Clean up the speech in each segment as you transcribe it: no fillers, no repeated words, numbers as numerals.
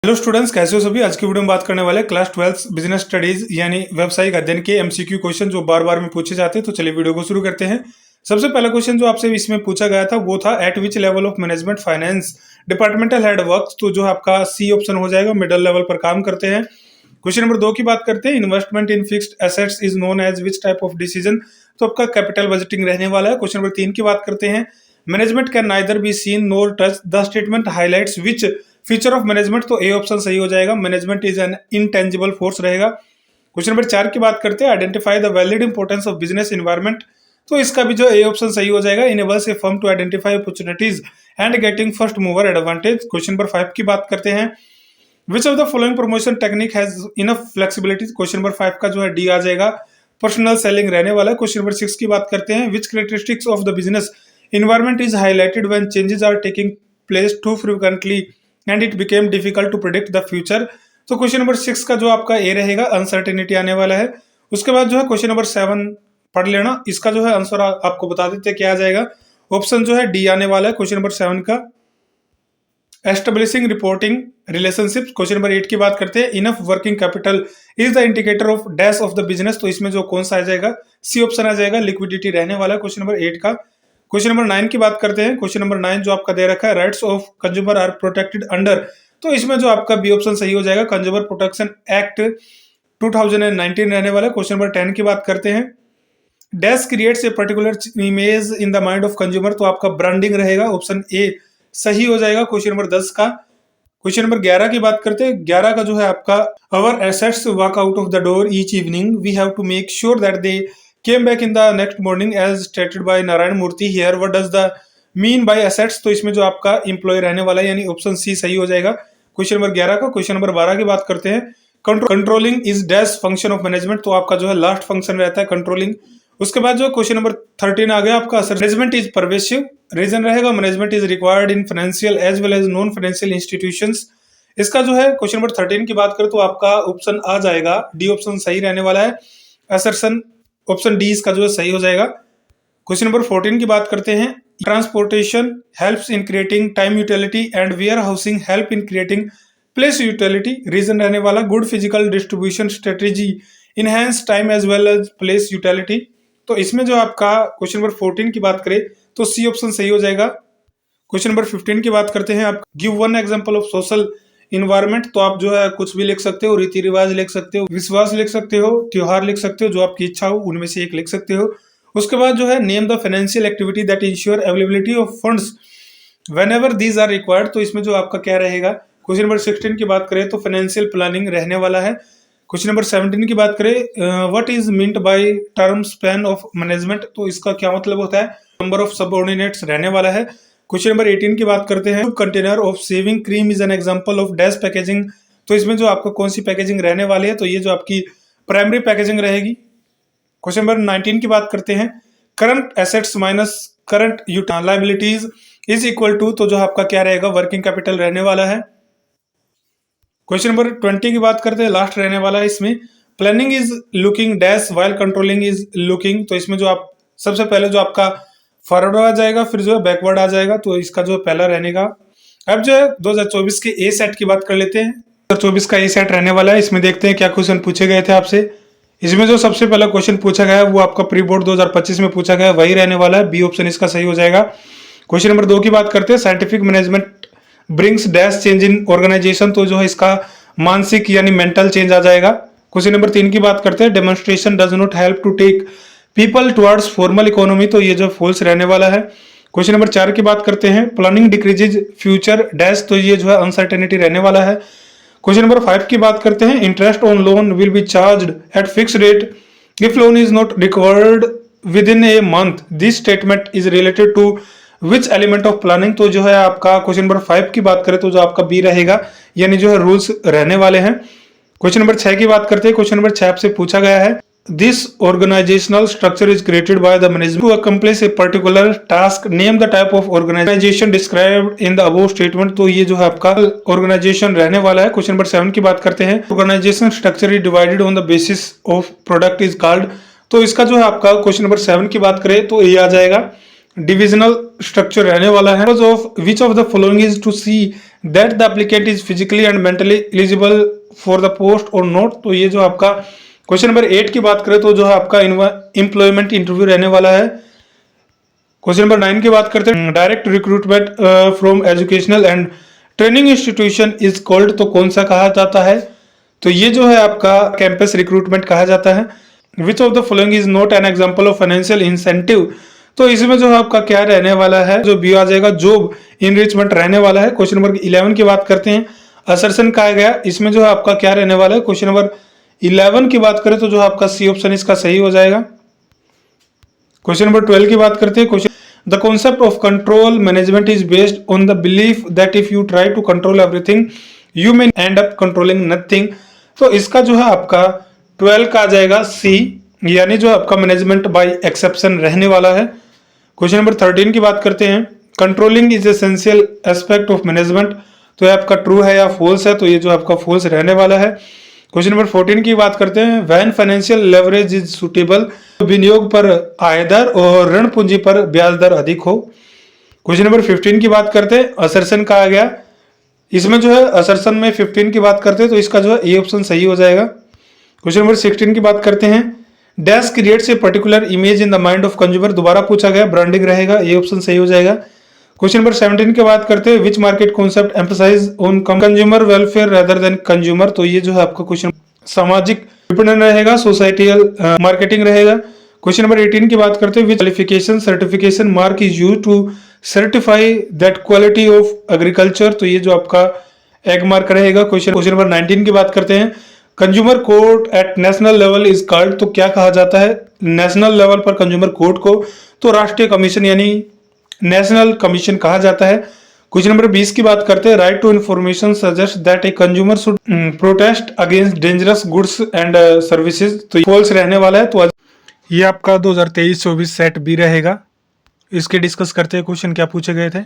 Hello students, कैसे हो सभी। आज की वीडियो में बात करने वाले क्लास 12 बिजनेस स्टडीज यानी व्यावसायिक अध्ययन के एमसीक्यू क्वेश्चन जो बार बार में पूछे जाते हैं। तो चलिए वीडियो को शुरू करते हैं। सबसे पहला क्वेश्चन जो आपसे इसमें पूछा गया था वो था eight which level of management finance departmental head work. तो जो आपका सी ऑप्शन हो जाएगा, मिडिल लेवल पर काम करते हैं। क्वेश्चन नंबर 2 की बात करते हैं, investment in fixed assets is known as which type of decision. तो आपका कैपिटल बजटिंग रहने वाला है। क्वेश्चन नंबर 3 की बात करते हैं, management can neither be seen nor touch the statement highlights which feature of management. तो ए ऑप्शन सही हो जाएगा, management is an intangible force रहेगा। क्वेश्चन नंबर 4 की बात करते हैं, identify the valid importance of business environment. तो इसका भी जो ए ऑप्शन सही हो जाएगा, enables a firm to identify opportunities and getting first mover advantage. Question number 5 की बात करते हैं, which of the following promotion technique has enough flexibility. Question number 5 का जो है डी आ जाएगा, पर्सनल सेलिंग रहने वाला है। क्वेश्चन नंबर 6 की बात करते हैं, which characteristics of the business environment is highlighted when changes are taking place too frequently and it became difficult to predict the future। तो क्वेश्चन नंबर 6 का जो आपका ए रहेगा, अनसर्टेनिटी आने वाला है। उसके बाद जो है क्वेश्चन नंबर 7 पढ़ लेना, इसका जो है आंसर आपको बता देते हैं क्या आ जाएगा। ऑप्शन जो है डी आने वाला है क्वेश्चन नंबर 7 का, establishing reporting relationship. Question number 8 की बात करते हैं, enough working capital is the indicator of dash of the business. तो इसमें जो कौन सा आ जाएगा, सी ऑप्शन आ जाएगा, लिक्विडिटी रहने वाला है क्वेश्चन नंबर 8 का। क्वेश्चन नंबर 9 की बात करते हैं, क्वेश्चन नंबर 9 जो आपका दे रखा है, rights of consumer are protected under. तो इसमें जो आपका बी ऑप्शन सही हो जाएगा, कंज्यूमर प्रोटेक्शन एक्ट 2019 रहने वाला है। क्वेश्चन नंबर 10 की बात करते हैं, dash creates a particular image in the mind of consumer. तो आपका ब्रांडिंग रहेगा, ऑप्शन ए सही हो जाएगा क्वेश्चन नंबर 10 का। क्वेश्चन नंबर 11 की बात करते हैं, 11 का जो है आपका, our assets walk out of the door each evening we have to make sure that they came back in the next morning as stated by Narayan Murthy here what does the mean by assets। तो इसमें जो आपका employ रहने वाला है, यानी option C सही हो जाएगा क्वेश्चन नंबर 11 का। क्वेश्चन नंबर 12 की बात करते हैं, controlling is dash function of management. तो आपका जो है लास्ट फंक्शन रहता है कंट्रोलिंग। उसके बाद जो क्वेश्चन नंबर 13 आ गया आपका, मैनेजमेंट इज परवेसिव। रीजन रहेगा, management is required in financial as well as non financial institutions. इसका जो है क्वेश्चन नंबर 13 की बात करें तो आपका ऑप्शन आ जाएगा, डी ऑप्शन सही रहने वाला है, असर्शन ऑप्शन डी इसका जो है सही हो जाएगा। क्वेश्चन नंबर 14 की बात करते हैं, transportation helps in creating time utility and warehousing help in creating place utility. Reason रहने वाला, good physical distribution strategy enhance time as well as place utility. तो इसमें जो आपका क्वेश्चन नंबर 14 की बात करें तो सी ऑप्शन सही हो जाएगा। क्वेश्चन नंबर 15 की बात करते हैं, आप give one example of social environment. तो आप जो है कुछ भी लिख सकते हो, रीति रिवाज लिख सकते हो, विश्वास लिख सकते हो, त्योहार लिख सकते हो, जो आपकी इच्छा हो उनमें से एक लिख सकते हो। उसके बाद जो है, name the financial activity that insure availability of funds whenever these are required. तो इसमें जो आपका क्या रहेगा, क्वेश्चन नंबर 16 की बात करें तो फाइनेंशियल प्लानिंग रहने वाला है। क्वेश्चन नंबर 17 की बात करें, what is meant by term span of management. तो इसका क्या मतलब होता है, नंबर ऑफ सबऑर्डिनेट्स रहने वाला है। क्वेश्चन नंबर 18 की बात करते हैं, container of shaving cream is an example of dash packaging. तो इसमें जो आपको कौन सी पैकेजिंग रहने वाली है, तो ये जो आपकी प्राइमरी पैकेजिंग रहेगी। क्वेश्चन नंबर 19 की बात करते हैं, current assets minus current liabilities is equal to. तो जो आपका क्या रहेगा, वर्किंग कैपिटल रहने वाला है। क्वेश्चन नंबर 20 की बात करते हैं, लास्ट रहने वाला है इसमें, planning is looking dash while controlling is looking. तो इसमें जो आप सबसे पहले जो आपका फॉरवर्ड आ जाएगा, फिर जो है बैकवर्ड आ जाएगा। तो इसका जो पहला रहने का, अब जो है 2024 के ए सेट की बात कर लेते हैं। 2024 का ए सेट रहने वाला है, इसमें देखते हैं क्या क्वेश्चन पूछे गए थे आपसे। इसमें जो सबसे पहला क्वेश्चन पूछा गया है वो आपका प्री बोर्ड 2025 में पूछा गया, वही रहने वाला है, बी ऑप्शन इसका सही हो जाएगा। क्वेश्चन नंबर 2 की बात करते हैं, scientific management brings dash change in organisation. तो जो है इसका मानसिक यानी मेंटल चेंज आ जाएगा। क्वेश्चन नंबर 3 की बात करते हैं, demonstration does not help to take people towards formal economy. तो ये जो फॉल्स रहने वाला है। क्वेश्चन नंबर 4 की बात करते हैं, प्लानिंग डिक्रीजेज फ्यूचर डैश। तो ये जो है अनसर्टेनिटी रहने वाला है। क्वेश्चन नंबर 5 की बात करते हैं, interest on loan will be charged at fixed rate if loan is not recovered within a month. This statement is related to which element of planning. तो जो है आपका क्वेश्चन नंबर 5 की बात करें तो जो आपका बी रहेगा, यानी जो है रूल्स रहने वाले हैं। क्वेश्चन नंबर 6 की बात करते हैं, क्वेश्चन नंबर 6 आपसे पूछा गया है, this organizational structure is created by the management to accomplish a particular task, name the type of organization described in the above statement। तो ये जो है आपका organization रहने वाला है। क्वेश्चन नंबर 7 की बात करते हैं, organization structure is divided on the basis of product is called। तो इसका जो है आपका क्वेश्चन नंबर 7 की बात करें तो ये आ जाएगा, डिविजनल स्ट्रक्चर रहने वाला है। Of which of the following is to see that the applicant is physically and mentally eligible for the post or not. तो ये जो आपका क्वेश्चन नंबर 8 की बात करें तो जो है आपका एम्प्लॉयमेंट इंटरव्यू रहने वाला है। क्वेश्चन नंबर 9 की बात करते हैं, direct recruitment from educational and training institution is called, तो कौन सा कहा जाता है? तो ये जो है आपका कैंपस रिक्रूटमेंट कहा जाता है। विच of the following is not an example of financial incentive, तो इसमें जो है आपका क्या रहने वाला है, जो बी आ जाएगा जॉब इनरिचमेंट रहने वाला है। क्वेश्चन नंबर 11 की बात करते हैं, असर्शन कहा गया, इसमें जो है आपका क्या रहने वाला है। क्वेश्चन नंबर 11 की बात करें तो जो आपका सी ऑप्शन इसका सही हो जाएगा। क्वेश्चन नंबर 12 की बात करते हैं, question the concept of control management is based on the belief that if you try to control everything you may end up controlling nothing. तो इसका जो है आपका 12 का आ जाएगा सी, यानी जो आपका मैनेजमेंट बाय एक्सेप्शन रहने वाला है। क्वेश्चन नंबर 13 की बात करते हैं, controlling is essential aspect of management, तो ये आपका ट्रू है या फॉल्स है? तो ये जो आपका फॉल्स रहने वाला है। क्वेश्चन नंबर 14 की बात करते हैं, when financial leverage is suitable, विनियोग पर आय दर और ऋण पूंजी पर ब्याज दर अधिक हो। क्वेश्चन नंबर 15 की बात करते हैं, असर्शन कहा गया, इसमें जो है असर्शन में 15 की बात करते हैं तो इसका जो है ए ऑप्शन सही हो जाएगा। क्वेश्चन नंबर 16 की बात करते हैं, dash creates a particular image in the mind of consumer, दोबारा पूछा गया, ब्रांडिंग रहेगा, ए ऑप्शन सही हो जाएगा। क्वेश्चन नंबर 17 की बात करते हैं, which market concept emphasize on consumer welfare rather than consumer, तो ये जो है आपका क्वेश्चन सामाजिक विपणन रहेगा, सोसाइटियल मार्केटिंग रहेगा। क्वेश्चन नंबर 18 की बात करते हैं, which qualification certification mark is used to certify that quality of agriculture, तो ये जो आपका एग मार्क रहेगा। क्वेश्चन नंबर 19 की बात करते हैं, consumer court at national level is called, तो क्या कहा जाता है नेशनल लेवल पर कंज्यूमर कोर्ट को? तो राष्ट्रीय कमीशन यानी नेशनल कमीशन कहा जाता है। क्वेश्चन नंबर 20 की बात करते हैं, right to information suggest that a consumer should protest against dangerous goods and services, तो फॉल्स रहने वाला है। तो ये आपका 2023-24 सेट बी रहेगा। इसके डिस्कस करते हैं क्वेश्चन क्या पूछे गए थे।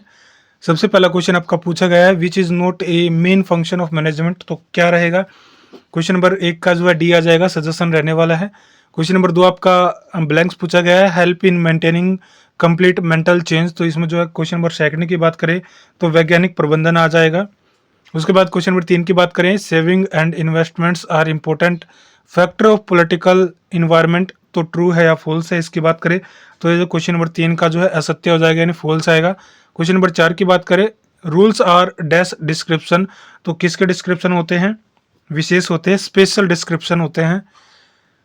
सबसे पहला क्वेश्चन आपका पूछा गया है, which is not A main function of management, तो क्या रहेगा? क्वेश्चन नंबर 1 का जो है डी आ जाएगा, सजेशन रहने वाला है। क्वेश्चन नंबर 2 आपका ब्लैंक्स पूछा गया है, help in maintaining complete mental change, तो इसमें जो है क्वेश्चन नंबर 2 की बात करें तो वैज्ञानिक प्रबंधन आ जाएगा। उसके बाद क्वेश्चन नंबर 3 की बात करें, saving and investments are important factor of political environment, तो ट्रू है या फॉल्स है? इसकी बात करें तो ये जो क्वेश्चन नंबर 3 का जो है असत्य हो जाएगा, यानी फॉल्स आएगा। क्वेश्चन नंबर 4 की बात करें, रूल्स आर डैश डिस्क्रिप्शन, तो किसके डिस्क्रिप्शन होते हैं? विशेष होते हैं, स्पेशल डिस्क्रिप्शन होते हैं।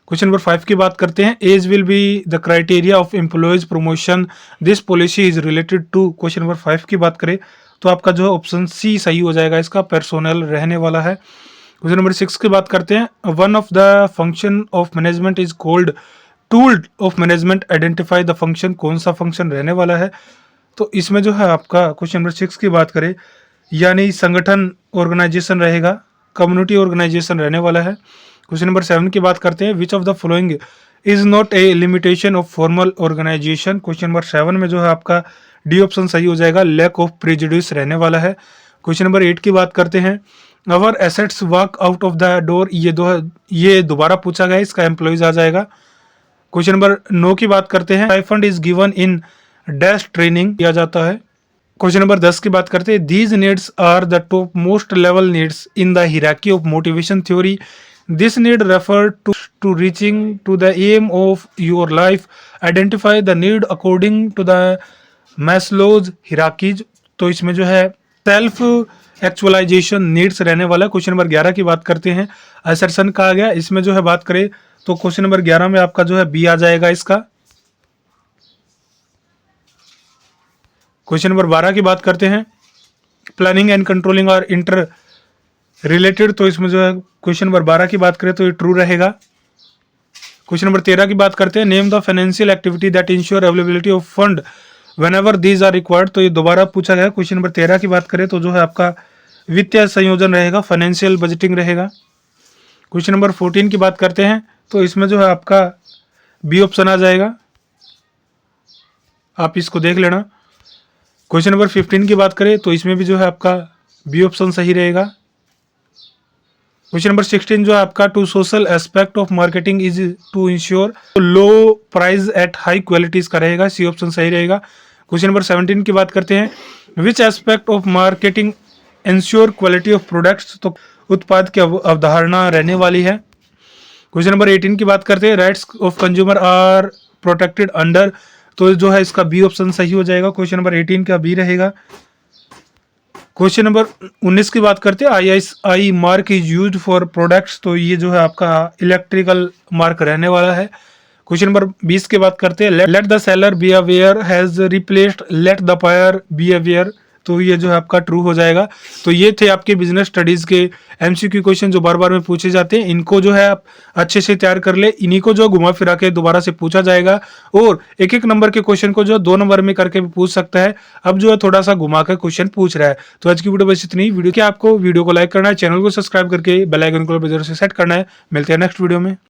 क्वेश्चन नंबर 5 की बात करते हैं, age will be the criteria of employees promotion, this policy is related to, question number 5 की बात करें तो आपका जो है ऑप्शन सी सही हो जाएगा, इसका पर्सोनल रहने वाला है। क्वेश्चन नंबर 6 की बात करते हैं, one of the function of management is called tool of management, identify the function, कौन सा फंक्शन रहने वाला है? तो इसमें जो है आपका क्वेश्चन नंबर 6 की बात करें यानी संगठन ऑर्गेनाइजेशन रहेगा, कम्युनिटी ऑर्गेनाइजेशन रहने वाला है। क्वेश्चन नंबर 7 की बात करते हैं, which of the following is not a limitation of formal organisation, question number 7 में जो है आपका डी ऑप्शन सही हो जाएगा, लैक ऑफ प्रेजुडिस रहने वाला है। क्वेश्चन नंबर 8 की बात करते हैं, our assets work out of the door, ये दोबारा पूछा गया, इसका एम्प्लॉइज आ जाएगा। क्वेश्चन नंबर 9 की बात करते हैं, stipend is given in dash training किया जाता है। क्वेश्चन नंबर 10 की बात करते हैं, these needs are the top most level needs in the hierarchy of motivation theory, this need refer to reaching to the aim of your life, identify the need according to the Maslow's hierarchies, तो इसमें जो है self actualisation needs रहने वाला है। Question number 11 की बात करते हैं, असर्शन कहा गया, इसमें जो है बात करें तो क्वेश्चन नंबर 11 में आपका जो है बी आ जाएगा इसका। क्वेश्चन नंबर 12 की बात करते हैं, प्लानिंग एंड कंट्रोलिंग और इंटर रिलेटेड, तो इसमें जो है क्वेश्चन नंबर 12 की बात करें तो ये ट्रू रहेगा। क्वेश्चन नंबर 13 की बात करते हैं, name the financial activity that insure availability of fund whenever these are required, तो ये दोबारा पूछा गया। क्वेश्चन नंबर 13 की बात करें तो जो है आपका वित्तीय संयोजन रहेगा, फाइनेंशियल बजटिंग रहेगा। क्वेश्चन नंबर 14 की बात करते हैं तो इसमें जो है आपका बी ऑप्शन आ जाएगा, आप इसको देख लेना। क्वेश्चन नंबर 15 की बात करें तो इसमें भी जो है आपका बी ऑप्शन सही रहेगा। क्वेश्चन नंबर 16 जो है आपका to social aspect of marketing is to insure low price at high qualities का रहेगा, सी ऑप्शन सही रहेगा। क्वेश्चन नंबर 17 की बात करते हैं, which aspect of marketing ensure quality of products, तो उत्पाद की अवधारणा रहने वाली है। क्वेश्चन नंबर 18 की बात करते हैं, rights of consumer are protected under, तो जो है इसका बी ऑप्शन सही हो जाएगा। क्वेश्चन नंबर 18 का बी रहेगा। क्वेश्चन नंबर 19 की बात करते हैं, ISI mark is used for products, तो ये जो है आपका इलेक्ट्रिकल मार्क रहने वाला है। क्वेश्चन नंबर 20 की बात करते हैं, let the seller be aware has replaced let the buyer be aware, तो ये जो है आपका ट्रू हो जाएगा। तो ये थे आपके बिजनेस स्टडीज के MCQ क्वेश्चन जो बार बार में पूछे जाते हैं। इनको जो है आप अच्छे से तैयार कर ले, इन्हीं को जो घुमा फिरा के दोबारा से पूछा जाएगा, और एक एक नंबर के क्वेश्चन को जो 2 नंबर में करके भी पूछ सकता है। अब जो है थोड़ा सा घुमा कर क्वेश्चन पूछ रहा है। तो आज की वीडियो बस इतनी। वीडियो क्या आपको वीडियो को लाइक करना है, चैनल को सब्सक्राइब करके बेल आइकन को जरूर से सेट करना है। मिलते हैं नेक्स्ट वीडियो में।